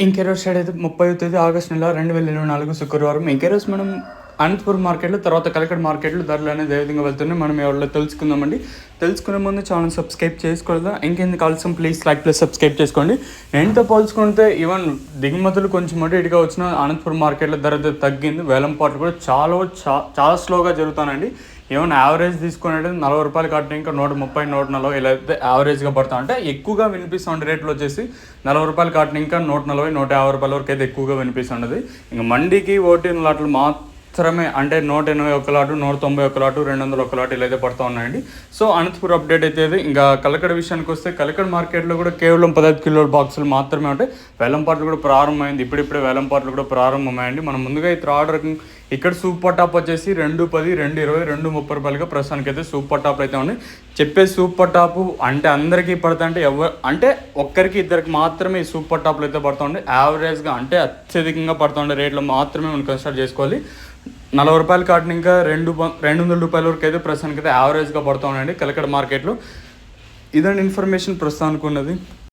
ఇంకెరోజు side అయితే 30వ తేదీ August నెల 2024 శుక్రవారం. ఇంకెరోజు మనం అనంతపురం మార్కెట్లో, తర్వాత కలకడ మార్కెట్లో ధరలు అనేది ఏ విధంగా వెళ్తున్నాయి మనం ఎవరిలో తెలుసుకుందామండి. తెలుసుకునే ముందు ఛానల్ సబ్స్క్రైబ్ చేసుకోవద్దా, ఇంకెందుకు ఆలస్యం ప్లీజ్ లైక్ ప్లస్ సబ్స్క్రైబ్ చేసుకోండి. ఎంతో పోల్చుకుంటే ఈవెన్ దిగుమతులు కొంచెం అటు ఇటుగా వచ్చిన అనంతపురం మార్కెట్లో ధర అయితే తగ్గింది. వేలంపాట్లు కూడా చాలా స్లోగా జరుగుతానండి. ఏమైనా యావరేజ్ తీసుకునేది 40 రూపాయలు కట్టిన ఇంకా 130, 140 ఇలా అయితే యావరేజ్గా పడతా అంటే ఎక్కువగా వినిపిస్తుంది. రేట్లు వచ్చేసి 40 రూపాయలు కట్టిన ఇంకా 140, 150 రూపాయల వరకు అయితే ఎక్కువగా వినిపిస్తుండదు. ఇంకా మండికి ఓటీన్ లాట్లు మాత్రమే అంటే 181 లాటు, 191 లాటు, 201 లాటు ఇలా అయితే పడుతూ ఉన్నాయండి. సో అనంతపురం అప్డేట్ అయితే ఇంకా కలకడ విషయానికి వస్తే కలకడ మార్కెట్లో కూడా కేవలం 15 కిలోల బాక్సులు మాత్రమే ఉంటాయి. వేలంపాట్లు కూడా ప్రారంభమైంది. ఇప్పుడిప్పుడే వేలంపాట్లు కూడా ప్రారంభమైంది. మనం ముందుగా అయితే ఆర్డర్ ఇక్కడ సూపర్ టాప్ వచ్చేసి 210, 220, 230 రూపాయలుగా ప్రస్తుతానికి అయితే సూపర్ టాప్ అయితే ఉన్నాయి. చెప్పే సూపర్ టాపు అంటే అందరికీ పడతా అంటే అంటే ఒక్కరికి ఇద్దరికి మాత్రమే ఈ సూపర్ టాప్లు అయితే పడుతూ ఉండే. యావరేజ్గా అంటే అత్యధికంగా పడుతూ ఉండే రేట్లు మాత్రమే మనం కన్సిడర్ చేసుకోవాలి. 40 రూపాయలు కాటిన ఇంకా 200 రూపాయల వరకు అయితే ప్రస్తుతానికి అయితే యావరేజ్గా పడుతూ ఉన్నాయండి కలకడ మార్కెట్లో. ఇదండి ఇన్ఫర్మేషన్ ప్రస్తుతానికి ఉన్నది.